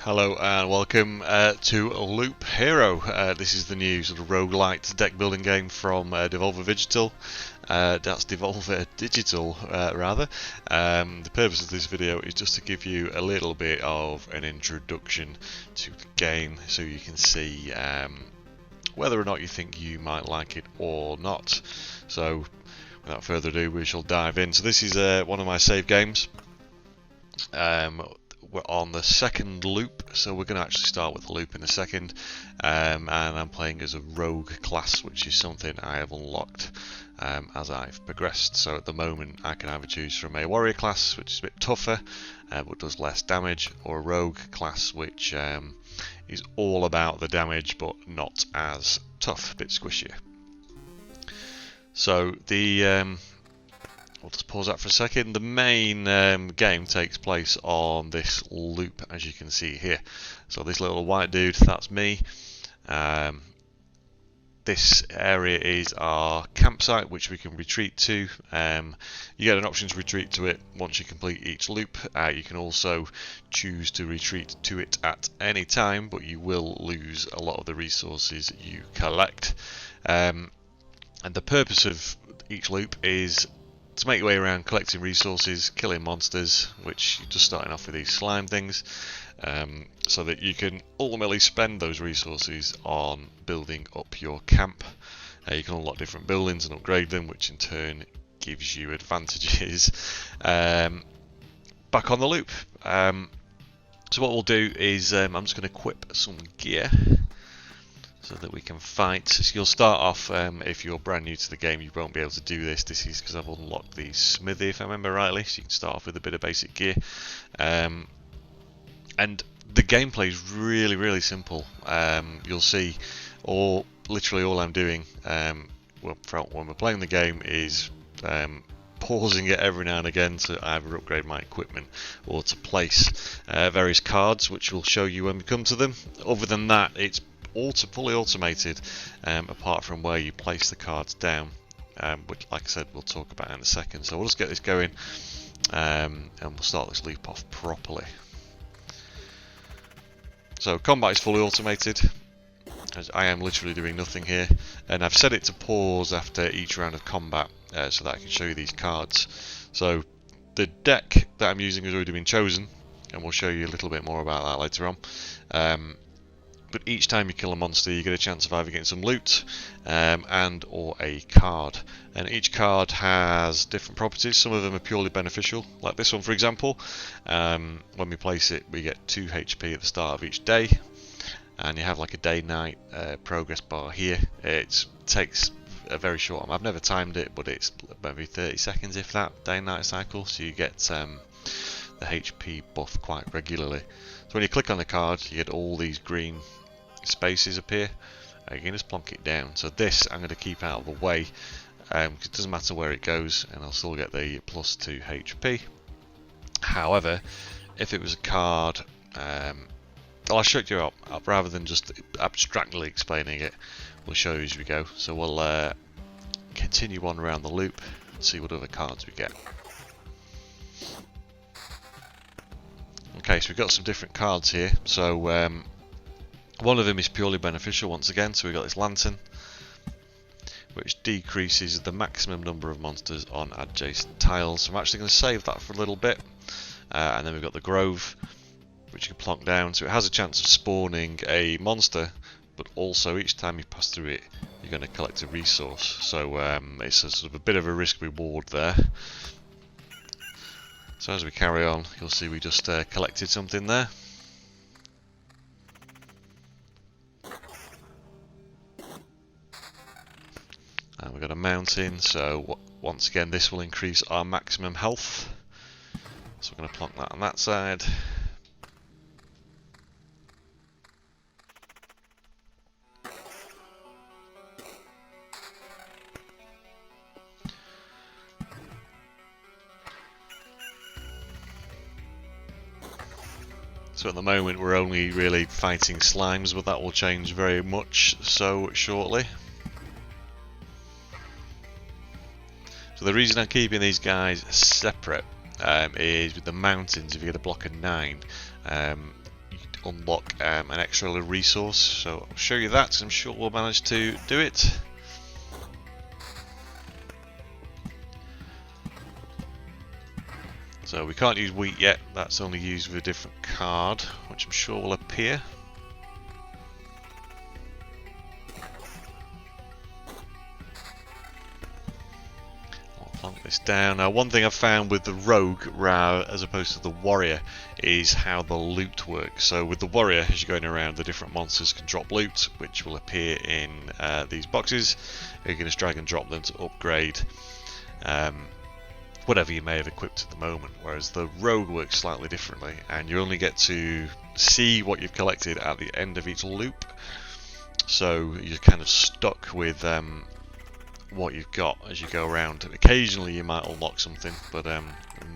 Hello and welcome to Loop Hero. This is the new sort of roguelite deck building game from Devolver Digital. That's Devolver Digital, rather. The purpose of this video is just to give you a little bit of an introduction to the game so you can see whether or not you think you might like it or not. So without further ado, we shall dive in. So this is one of my save games. We're on the second loop, so we're going to actually start with the loop in a second, and I'm playing as a rogue class, which is something I have unlocked as I've progressed. So at the moment I can either choose from a warrior class, which is a bit tougher but does less damage, or a rogue class, which is all about the damage but not as tough, a bit squishier. So we'll just pause that for a second. The main game takes place on this loop, as you can see here. So this little white dude, that's me. This area is our campsite, which we can retreat to. You get an option to retreat to it once you complete each loop. You can also choose to retreat to it at any time, but you will lose a lot of the resources you collect. And the purpose of each loop is to make your way around collecting resources, killing monsters, which you're just starting off with these slime things, so that you can ultimately spend those resources on building up your camp. You can unlock different buildings and upgrade them, which in turn gives you advantages. Back on the loop. So what we'll do is I'm just going to equip some gear so that we can fight. So you'll start off, if you're brand new to the game, you won't be able to do this. This is because I've unlocked the smithy, if I remember rightly, so you can start off with a bit of basic gear. And the gameplay is really simple. You'll see literally all I'm doing when we're playing the game is pausing it every now and again to either upgrade my equipment or to place various cards, which we'll show you when we come to them. Other than that, it's fully automated, apart from where you place the cards down, which, like I said, we'll talk about in a second. So we'll just get this going, and we'll start this loop off properly. So combat is fully automated, as I am literally doing nothing here, and I've set it to pause after each round of combat, so that I can show you these cards. So the deck that I'm using has already been chosen, and we'll show you a little bit more about that later on. But each time you kill a monster, you get a chance of either getting some loot and or a card. And each card has different properties. Some of them are purely beneficial, like this one for example. When we place it, we get 2 HP at the start of each day. And you have like a day-night progress bar here. It takes a very short time. I've never timed it, but it's maybe 30 seconds if that, day-night cycle. So you get the HP buff quite regularly. So when you click on a card, you get all these green spaces appear. You can just plonk it down. So this I'm going to keep out of the way, because it doesn't matter where it goes, and I'll still get the plus 2 HP. However, if it was a card, I'll show you up rather than just abstractly explaining it. We'll show you as we go. So we'll continue on around the loop and see what other cards we get. Okay, so we've got some different cards here. So one of them is purely beneficial once again. So we've got this lantern, which decreases the maximum number of monsters on adjacent tiles. So I'm actually going to save that for a little bit. And then we've got the grove, which you can plonk down. So it has a chance of spawning a monster, but also each time you pass through it, you're going to collect a resource. So it's a sort of a bit of a risk reward there. So as we carry on, you'll see we just collected something there. And we've got a mountain, so once again this will increase our maximum health. So we're going to plonk that on that side. So at the moment we're only really fighting slimes, but that will change very much so shortly. So the reason I'm keeping these guys separate is with the mountains, if you get a block of 9, you unlock an extra little resource. So I'll show you that, I'm sure we'll manage to do it. So we can't use wheat yet, that's only used with a different card, which I'm sure will appear. I'll plonk this down. Now one thing I've found with the rogue as opposed to the warrior is how the loot works. So with the warrior, as you're going around, the different monsters can drop loot, which will appear in these boxes. You can just drag and drop them to upgrade whatever you may have equipped at the moment, whereas the rogue works slightly differently, and you only get to see what you've collected at the end of each loop, so you're kind of stuck with what you've got as you go around. Occasionally you might unlock something, but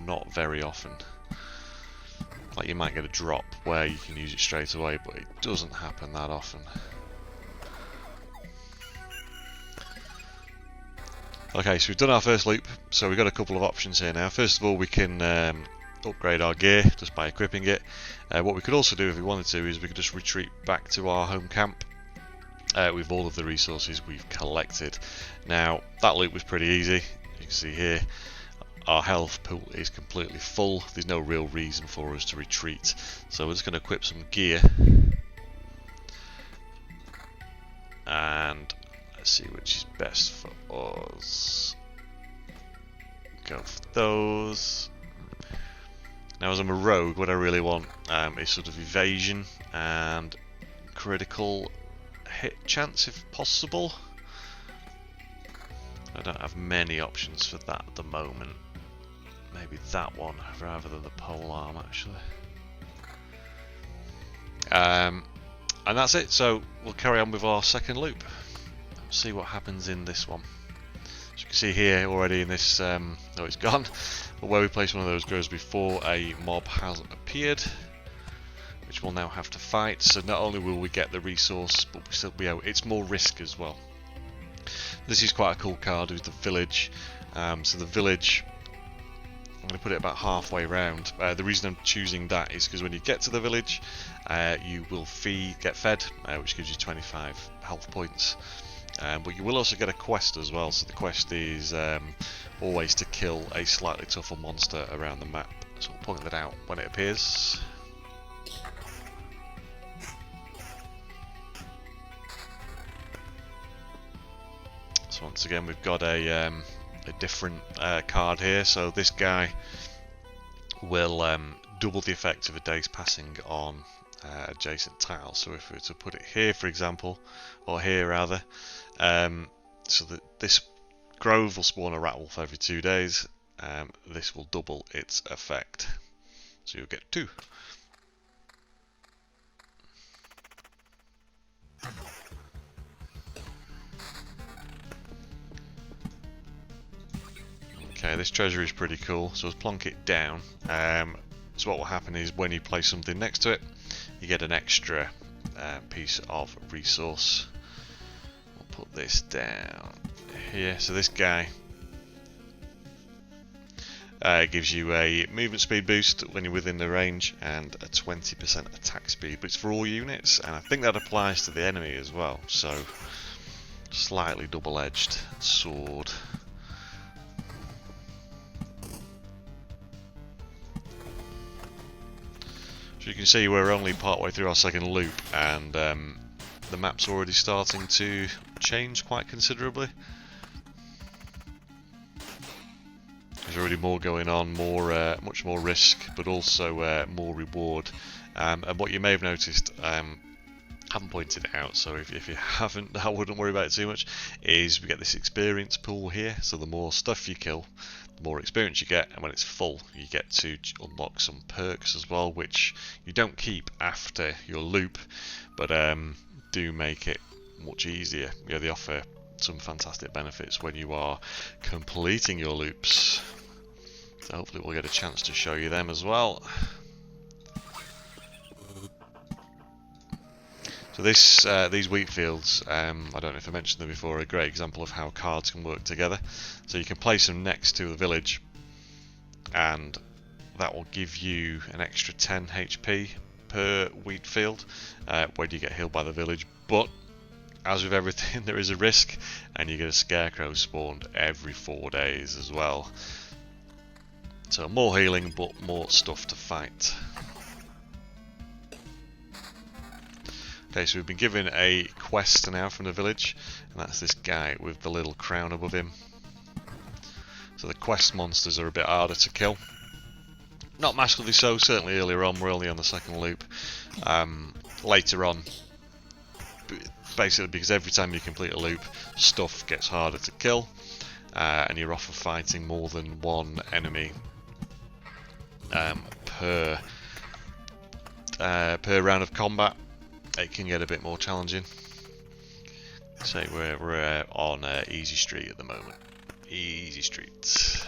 not very often. Like you might get a drop where you can use it straight away, but it doesn't happen that often. Okay, so we've done our first loop, so we've got a couple of options here now. First of all, we can upgrade our gear just by equipping it. What we could also do if we wanted to is we could just retreat back to our home camp with all of the resources we've collected. Now, that loop was pretty easy. You can see here, our health pool is completely full. There's no real reason for us to retreat. So we're just going to equip some gear. And let's see which is best for us. Go for those. Now as I'm a rogue, what I really want is sort of evasion and critical hit chance if possible. I don't have many options for that at the moment. Maybe that one rather than the pole arm actually. And that's it, so we'll carry on with our second loop. See what happens in this one. As you can see here already in this, oh it's gone, but where we place one of those grows before a mob has appeared, which we'll now have to fight. So not only will we get the resource, but we still it's more risk as well. This is quite a cool card with the village. So the village, I'm going to put it about halfway round. The reason I'm choosing that is because when you get to the village, you will get fed, which gives you 25 health points. But you will also get a quest as well, so the quest is always to kill a slightly tougher monster around the map. So we'll point that out when it appears. So once again we've got a different card here, so this guy will double the effect of a day's passing on adjacent tiles. So if we were to put it here for example, or here rather, so that this grove will spawn a rat wolf every 2 days, this will double its effect, so you'll get 2. Okay, this treasure is pretty cool, so let's plonk it down. So what will happen is when you place something next to it, you get an extra piece of resource. We'll put this down here. So this guy gives you a movement speed boost when you're within the range and a 20% attack speed, but it's for all units, and I think that applies to the enemy as well. So slightly double-edged sword. So you can see we're only partway through our second loop, and the map's already starting to change quite considerably. There's already more going on, much more risk, but also more reward. And what you may have noticed, haven't pointed it out, so if you haven't, I wouldn't worry about it too much, is we get this experience pool here. So the more stuff you kill, the more experience you get, and when it's full you get to unlock some perks as well, which you don't keep after your loop, but do make it much easier. Yeah, they offer some fantastic benefits when you are completing your loops, so hopefully we'll get a chance to show you them as well. So these wheat fields, I don't know if I mentioned them before, are a great example of how cards can work together. So you can place them next to the village, and that will give you an extra 10 HP per wheat field when you get healed by the village, but as with everything, there is a risk, and you get a scarecrow spawned every 4 days as well. So more healing, but more stuff to fight. Okay, so we've been given a quest now from the village, and that's this guy with the little crown above him. So the quest monsters are a bit harder to kill. Not massively so, certainly earlier on, we're only on the second loop. Later on, basically because every time you complete a loop, stuff gets harder to kill, and you're often fighting more than one enemy per round of combat. It can get a bit more challenging. So we're on Easy Street at the moment. Easy Street.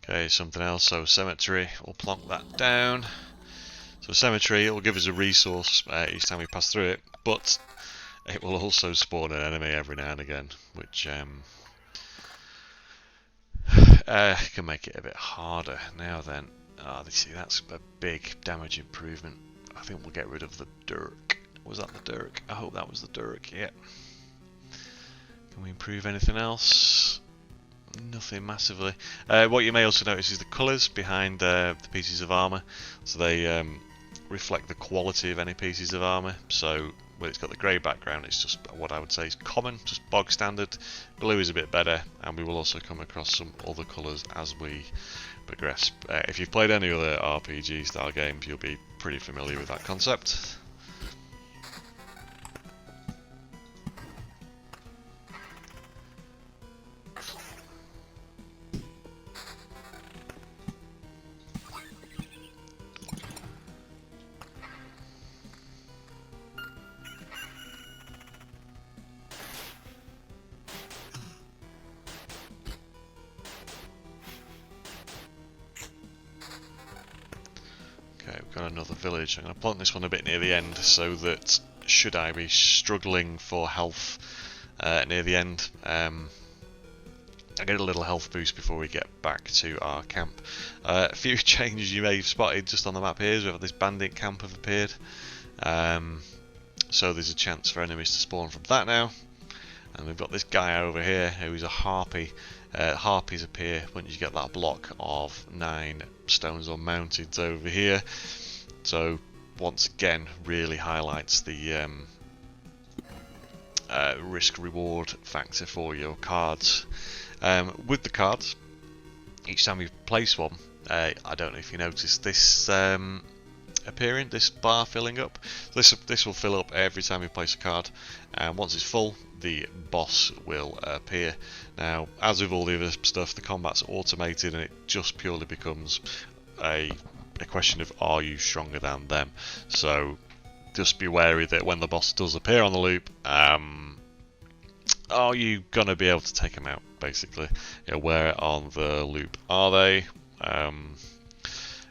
Okay, something else. So cemetery, we'll plonk that down. So cemetery, it will give us a resource each time we pass through it, but it will also spawn an enemy every now and again, which can make it a bit harder. Now then, see, that's a big damage improvement. I think we'll get rid of the dirk. Was that the dirk? I hope that was the dirk, yeah. Can we improve anything else? Nothing massively. What you may also notice is the colours behind the pieces of armour. So they reflect the quality of any pieces of armour. So when it's got the grey background, it's just what I would say is common, just bog standard. Blue is a bit better, and we will also come across some other colours as we progress. If you've played any other RPG style games, you'll be pretty familiar with that concept. We've got another village. I'm going to plonk this one a bit near the end so that should I be struggling for health near the end, I get a little health boost before we get back to our camp. A few changes you may have spotted just on the map here is we've had this Bandit Camp have appeared. So there's a chance for enemies to spawn from that now. And we've got this guy over here who is a harpy. Harpies appear when you get that block of 9 stones or mountains over here. So once again, really highlights the risk-reward factor for your cards. With the cards, each time you place one, I don't know if you noticed this appearing, this bar filling up. This will fill up every time you place a card, and once it's full, the boss will appear. Now, as with all the other stuff, the combat's automated, and it just purely becomes a question of are you stronger than them. So just be wary that when the boss does appear on the loop, are you gonna be able to take them out? Basically, where on the loop are they?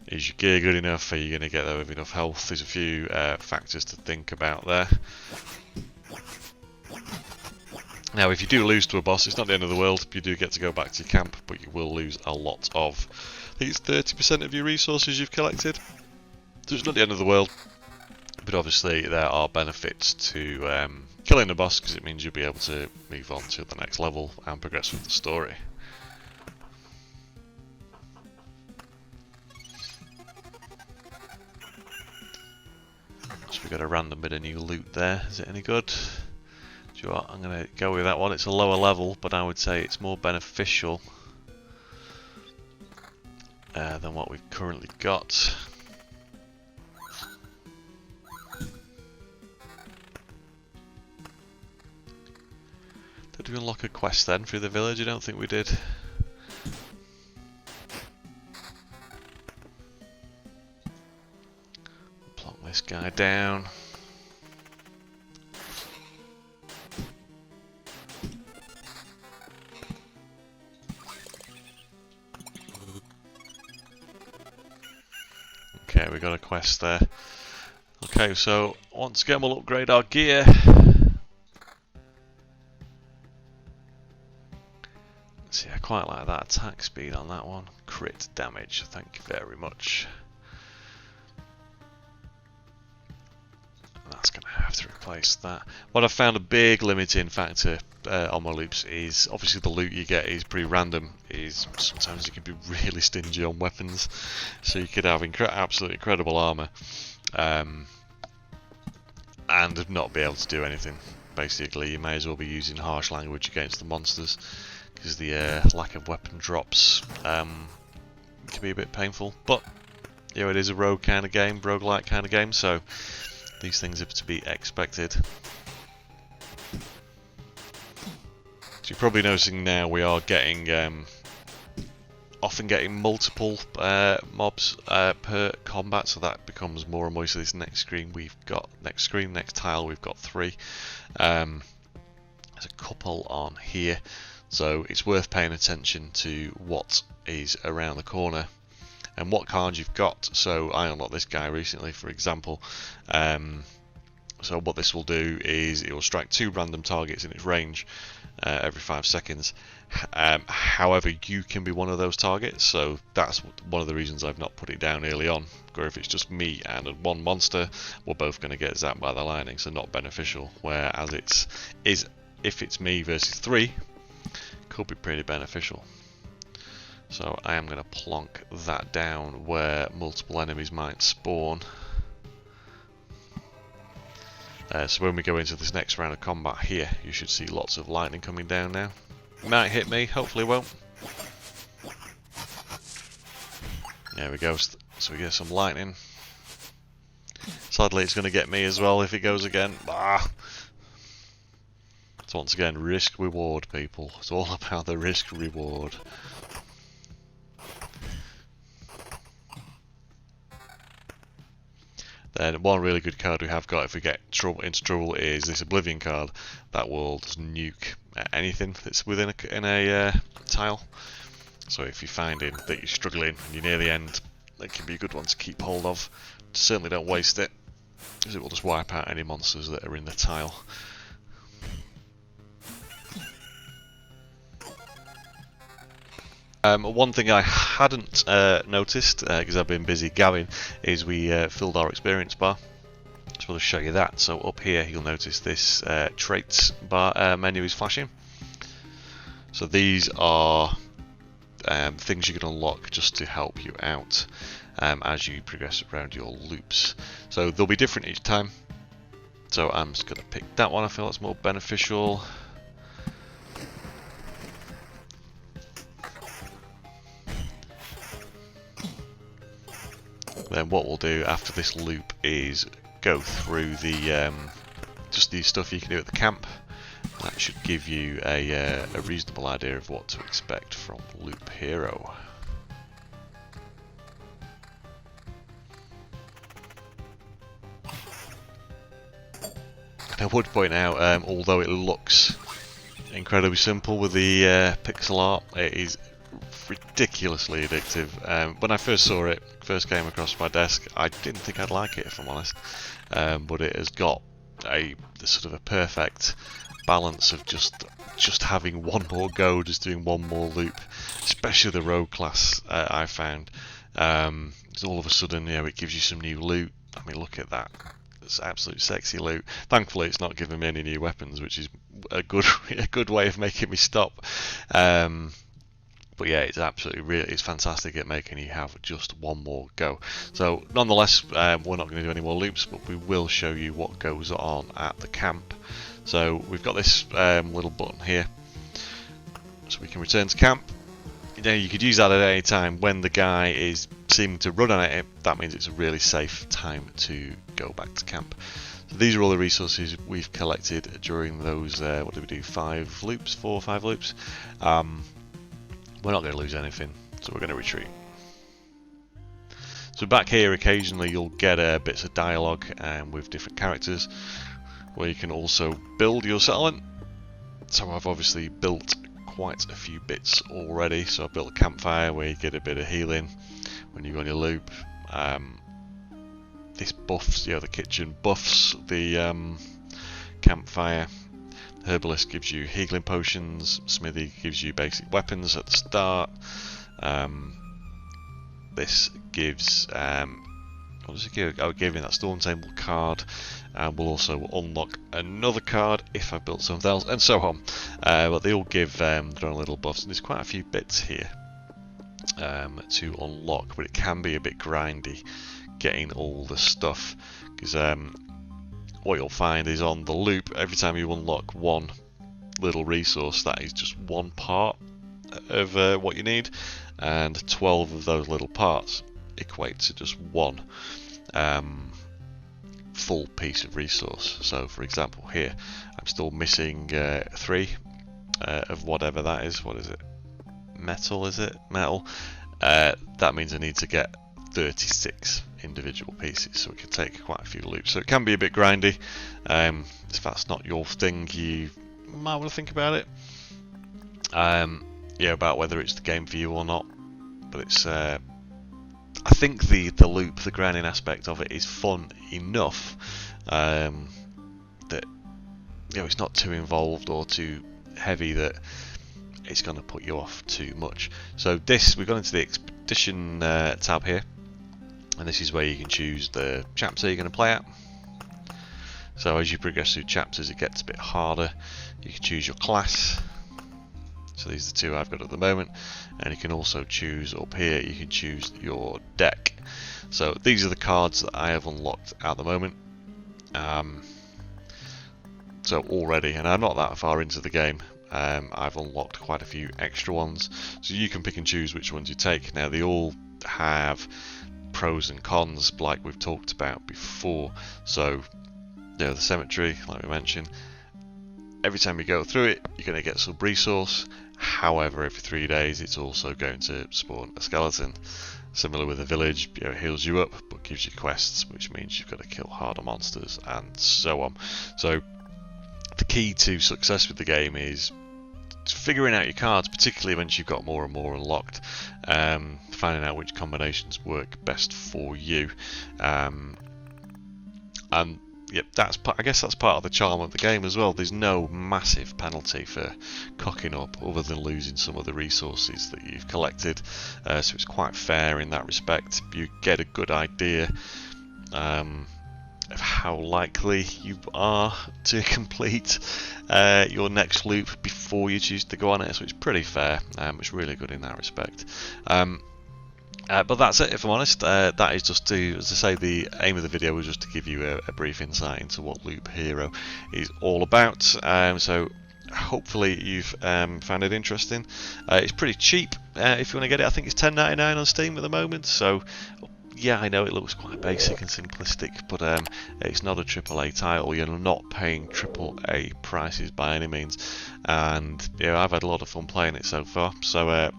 Is your gear good enough? Are you going to get there with enough health? There's a few factors to think about there. Now, if you do lose to a boss, it's not the end of the world. You do get to go back to your camp, but you will lose a lot of, I think it's 30% of your resources you've collected. So it's not the end of the world, but obviously there are benefits to killing the boss, because it means you'll be able to move on to the next level and progress with the story. So we got a random bit of new loot there. Is it any good? Do you know what? I'm going to go with that one. It's a lower level, but I would say it's more beneficial than what we've currently got. Did we unlock a quest then through the village? I don't think we did. Plonk this guy down. Okay, we got a quest there. Okay, so once again we'll upgrade our gear. See, I quite like that attack speed on that one. Crit damage, thank you very much. That's going to have to replace that. What I've found a big limiting factor on my loops is obviously the loot you get is pretty random. Sometimes you can be really stingy on weapons, so you could have absolutely incredible armor and not be able to do anything. Basically, you may as well be using harsh language against the monsters because the lack of weapon drops can be a bit painful. But you know, it is a rogue kind of game, roguelike kind of game, so these things are to be expected. So you're probably noticing now we are getting often getting multiple mobs per combat, so that becomes more and more. So this next tile we've got 3. There's a couple on here, so it's worth paying attention to what is around the corner and what cards you've got. So I unlocked this guy recently, for example. So what this will do is it will strike 2 random targets in its range every 5 seconds. However, you can be one of those targets, so that's one of the reasons I've not put it down early on. Or if it's just me and one monster, we're both going to get zapped by the lightning, so not beneficial. Whereas if it's me versus 3, could be pretty beneficial. So I am going to plonk that down where multiple enemies might spawn. So when we go into this next round of combat here, you should see lots of lightning coming down now. It might hit me, hopefully it won't. There we go, so we get some lightning. Sadly it's going to get me as well if it goes again. So once again, risk reward, people. It's all about the risk reward. Then one really good card we have got if we get into trouble is this Oblivion card that will just nuke anything that's within a tile. So if you're finding that you're struggling and you're near the end, that can be a good one to keep hold of. Certainly don't waste it, because it will just wipe out any monsters that are in the tile. One thing I hadn't noticed, because I've been busy gabbing, is we filled our experience bar. So I'll show you that. So up here you'll notice this traits bar menu is flashing. So these are things you can unlock just to help you out as you progress around your loops. So they'll be different each time. So I'm just going to pick that one, I feel that's more beneficial. Then what we'll do after this loop is go through the just the stuff you can do at the camp. That should give you a reasonable idea of what to expect from Loop Hero. And I would point out, although it looks incredibly simple with the pixel art, it is ridiculously addictive. When I first saw it, first came across my desk, I didn't think I'd like it, if I'm honest. But it has got a sort of a perfect balance of just having one more go, just doing one more loop, especially the rogue class. I found all of a sudden, you know, it gives you some new loot. I mean, look at that. It's absolute sexy loot. Thankfully, it's not giving me any new weapons, which is a good way of making me stop. But yeah, it's absolutely it's fantastic at making you have just one more go. So nonetheless, we're not going to do any more loops, but we will show you what goes on at the camp. So we've got this little button here, so we can return to camp. You know, you could use that at any time. When the guy is seeming to run at it, that means it's a really safe time to go back to camp. So these are all the resources we've collected during those, what did we do, 5 loops, 4 or 5 loops. We're not going to lose anything, so we're going to retreat. So back here, occasionally you'll get bits of dialogue with different characters, where you can also build your settlement. So I've obviously built quite a few bits already. So I built a campfire where you get a bit of healing when you go on your loop. This buffs, the kitchen buffs the campfire. Herbalist gives you healing potions, Smithy gives you basic weapons at the start. This gives, what does it give? Oh, giving that Storm Table card, and we'll also unlock another card if I built something else, and so on. But they all give their own little buffs, and there's quite a few bits here to unlock, but it can be a bit grindy getting all the stuff, because what you'll find is on the loop, every time you unlock one little resource, that is just one part of what you need, and 12 of those little parts equate to just one full piece of resource. So for example here, I'm still missing 3 of whatever that is. What is it? Metal, is it? Metal. That means I need to get 36 individual pieces, so it can take quite a few loops. So it can be a bit grindy. If that's not your thing, you might want to think about it. Yeah, about whether it's the game for you or not. But it's, I think the loop, the grinding aspect of it is fun enough that, you know, it's not too involved or too heavy that it's going to put you off too much. So this, we've gone into the expedition tab here, and this is where you can choose the chapter you're going to play at. So as you progress through chapters, it gets a bit harder. You can choose your class. So these are the 2 I've got at the moment, and you can also choose up here, you can choose your deck. So these are the cards that I have unlocked at the moment. So already, and I'm not that far into the game, I've unlocked quite a few extra ones, so you can pick and choose which ones you take. Now they all have pros and cons, like we've talked about before. So, you know, the cemetery, like we mentioned, every time you go through it, you're going to get some resource. However, every 3 days, it's also going to spawn a skeleton. Similar with the village, you know, it heals you up, but gives you quests, which means you've got to kill harder monsters, and so on. So, the key to success with the game is figuring out your cards, particularly once you've got more and more unlocked, finding out which combinations work best for you, and yep, I guess that's part of the charm of the game as well. There's no massive penalty for cocking up other than losing some of the resources that you've collected, so it's quite fair in that respect. You get a good idea of how likely you are to complete your next loop before you choose to go on it, so it's pretty fair. It's really good in that respect. But that's it, if I'm honest. That is just to, as I say, the aim of the video was just to give you a brief insight into what Loop Hero is all about. So hopefully you've found it interesting. It's pretty cheap if you want to get it. I think it's $10.99 on Steam at the moment. So yeah, I know it looks quite basic and simplistic, but it's not a AAA title. You're not paying AAA prices by any means, and yeah, I've had a lot of fun playing it so far. So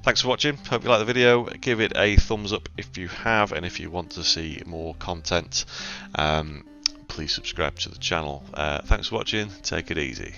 thanks for watching. Hope you like the video. Give it a thumbs up if you have, and if you want to see more content, please subscribe to the channel. Thanks for watching. Take it easy.